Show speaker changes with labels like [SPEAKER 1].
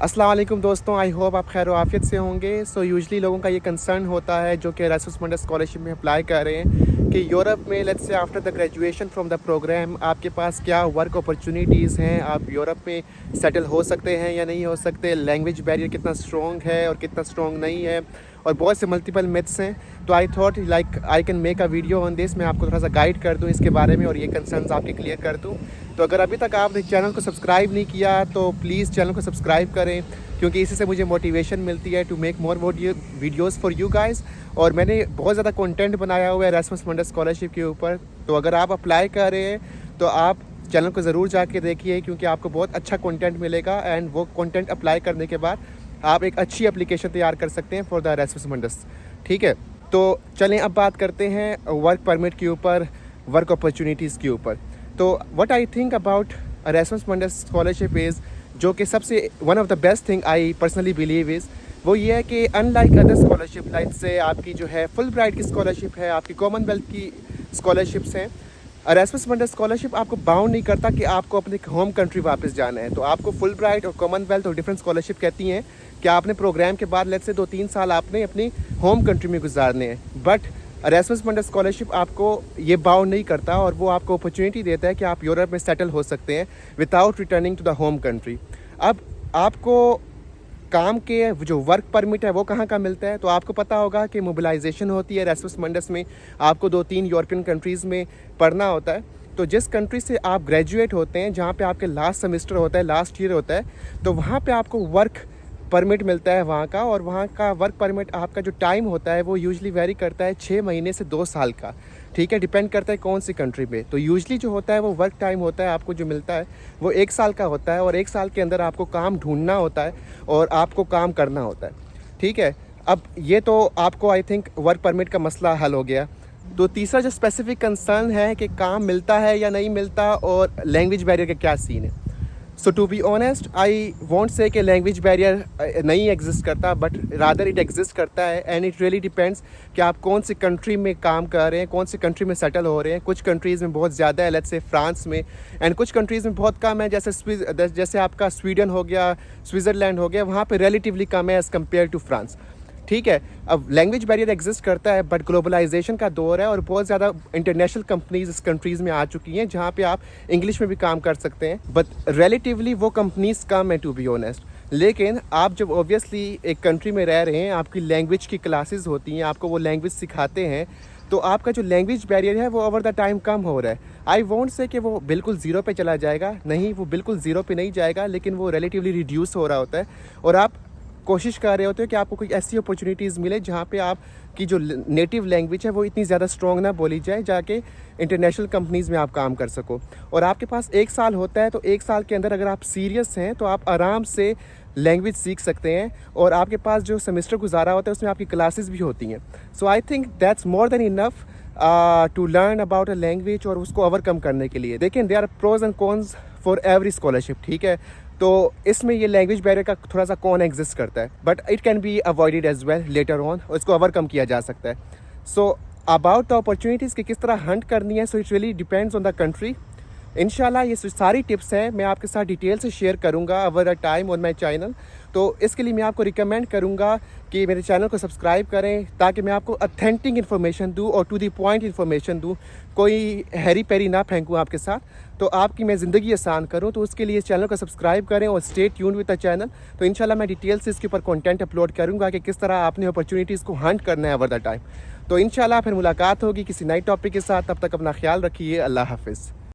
[SPEAKER 1] अस्सलाम वालेकुम दोस्तों, आई होप आप खैर आफियत से होंगे। यूजुअली लोगों का ये कंसर्न होता है जो कि एरास्मस मस्टर्स स्कॉलरशिप में अप्लाई कर रहे हैं कि यूरोप में let's say after the graduation from the programme आपके पास क्या वर्क अपॉर्चुनिटीज़ हैं, आप यूरोप में सेटल हो सकते हैं या नहीं हो सकते, लैंग्वेज बैरियर कितना स्ट्रॉन्ग है और कितना स्ट्रॉन्ग नहीं है, और बहुत से मल्टीपल मिथ्स हैं। तो I thought like I can make a video on this, मैं आपको थोड़ा सा गाइड कर दूँ इसके बारे में और ये कंसर्न्स आपके क्लियर कर दूँ। तो अगर अभी तक आपने चैनल को सब्सक्राइब नहीं किया तो प्लीज़ चैनल को सब्सक्राइब करें, क्योंकि इसी से मुझे मोटिवेशन मिलती है to make more videos for you guys. और मैंने बहुत ज़्यादा कंटेंट बनाया हुआ है एरास्मस मस्टर्स स्कॉलरशिप के ऊपर, तो अगर आप अप्लाई कर रहे हैं तो आप चैनल को ज़रूर जाके देखिए, क्योंकि आपको बहुत अच्छा कंटेंट मिलेगा एंड वो कंटेंट अप्लाई करने के बाद आप एक अच्छी एप्लीकेशन तैयार कर सकते हैं फॉर द एरास्मस मस्टर्स। ठीक है, तो चलें अब बात करते हैं वर्क परमिट के ऊपर, वर्क अपॉर्चुनिटीज़ के ऊपर। तो what I think about Erasmus masters scholarship is, जो कि सबसे one of the best thing I personally believe is, वो ये है कि अनलाइक अदर स्कॉलरशिप लाइक से आपकी जो है फुल ब्राइट की स्कॉलरशिप है, आपकी कॉमनवेल्थ की स्कॉलरशिप्स हैं, एरास्मस मस्टर्स स्कॉलरशिप आपको बाउंड नहीं करता कि आपको अपने होम कंट्री वापस जाना है। तो आपको फुल ब्राइट और कॉमनवेल्थ और डिफरेंट स्कॉलरशिप कहती हैं कि आपने प्रोग्राम के बाद लेट्स से 2-3 साल आपने अपनी होम कंट्री में गुजारने हैं। बट एरास्मस मस्टर्स स्कॉलरशिप आपको ये बाउंड नहीं करता और वो आपको अपॉर्चुनिटी देता है कि आप यूरोप में सेटल हो सकते हैं without returning to the home country. अब आपको काम के जो वर्क परमिट है वो कहाँ का मिलता है, तो आपको पता होगा कि मोबिलाइजेशन होती है एरास्मस मस्टर्स में, आपको 2-3 यूरोपियन कंट्रीज़ में पढ़ना होता है। तो जिस कंट्री से आप ग्रेजुएट होते हैं, जहाँ पे आपके लास्ट सेमेस्टर होता है, लास्ट ईयर होता है, तो वहाँ पे आपको वर्क परमिट मिलता है वहाँ का। और वहाँ का वर्क परमिट आपका जो टाइम होता है वो यूजुअली वेरी करता है 6 महीने से 2 साल का। ठीक है, डिपेंड करता है कौन सी कंट्री में। तो यूजुअली जो होता है वो वर्क टाइम होता है आपको जो मिलता है वो 1 साल का होता है, और 1 साल के अंदर आपको काम ढूंढना होता है और आपको काम करना होता है। ठीक है, अब ये तो आपको आई थिंक वर्क परमिट का मसला हल हो गया। तो तीसरा जो स्पेसिफिक कंसर्न है कि काम मिलता है या नहीं मिलता और लैंग्वेज बैरियर का क्या सीन है। So to be honest I won't say कि लैंग्वेज बैरियर नहीं एग्जिस्ट करता, बट रादर इट एग्जिस्ट करता है एंड इट रियली डिपेंड्स कि आप कौन सी कंट्री में काम कर रहे हैं, कौन सी कंट्री में सेटल हो रहे हैं। कुछ कंट्रीज़ में बहुत ज़्यादा है, लेट्स से फ्रांस में, एंड कुछ कंट्रीज़ में बहुत कम है, जैसे आपका स्वीडन हो गया, स्विट्ज़रलैंड हो गया, वहाँ पे रिलेटिवली कम है एज़ कम्पेयर टू फ्रांस। ठीक है, अब लैंग्वेज बैरियर एग्जिस्ट करता है, बट ग्लोबलाइजेशन का दौर है और बहुत ज़्यादा इंटरनेशनल कंपनीज इस कंट्रीज़ में आ चुकी हैं जहाँ पे आप इंग्लिश में भी काम कर सकते हैं, बट रिलेटिवली वो कंपनीज कम है टू बी ऑनेस्ट। लेकिन आप जब ऑब्वियसली एक कंट्री में रह रहे हैं, आपकी लैंग्वेज की क्लासेस होती हैं, आपको वो लैंग्वेज सिखाते हैं, तो आपका जो लैंग्वेज बैरियर है वो ओवर द टाइम कम हो रहा है। आई वॉन्ट से कि वो बिल्कुल ज़ीरो पे चला जाएगा, नहीं, वो बिल्कुल ज़ीरो पे नहीं जाएगा, लेकिन वो रिलेटिवली रिड्यूस हो रहा होता है। और आप कोशिश कर रहे होते हो कि आपको कोई ऐसी अपॉर्चुनिटीज़ मिले जहाँ पे आपकी जो नेटिव लैंग्वेज है वो इतनी ज़्यादा स्ट्रॉन्ग ना बोली जाए, जाके इंटरनेशनल कंपनीज़ में आप काम कर सको। और आपके पास 1 साल होता है, तो 1 साल के अंदर अगर आप सीरियस हैं तो आप आराम से लैंग्वेज सीख सकते हैं, और आपके पास जो सेमेस्टर गुजारा होता है उसमें आपकी क्लासेस भी होती हैं। So I think that's more than enough to learn about a language और उसको ओवरकम करने के लिए। देखें, there are pros and cons for every scholarship. ठीक है, तो इसमें ये लैंग्वेज बैरियर का थोड़ा सा कॉन एग्जिस्ट करता है, but it can be avoided as well later on, और इसको ओवरकम किया जा सकता है। सो अबाउट द अपॉर्चुनिटीज़ कि किस तरह हंट करनी है, so it really depends on the country. इंशाल्लाह ये सारी टिप्स हैं मैं आपके साथ डिटेल से शेयर करूंगा over a time on my channel. तो इसके लिए मैं आपको रिकमेंड करूंगा कि मेरे चैनल को सब्सक्राइब करें, ताकि मैं आपको ऑथेंटिक इन्फॉर्मेशन दूं और टू द पॉइंट इन्फॉर्मेशन दूं, कोई हैरी पैरी ना फेंकूं आपके साथ, तो आपकी मैं ज़िंदगी आसान करूं। तो उसके लिए इस चैनल को सब्सक्राइब करें और stay tuned with the channel. तो इंशाल्लाह मैं डिटेल से इसके ऊपर कंटेंट अपलोड करूंगा कि किस तरह आपने अपॉर्चुनिटीज़ को हंट करना है ओवर द टाइम। तो इंशाल्लाह फिर मुलाकात होगी किसी नई टॉपिक के साथ, तब तक अपना ख्याल रखिए। अल्लाह हाफिज़।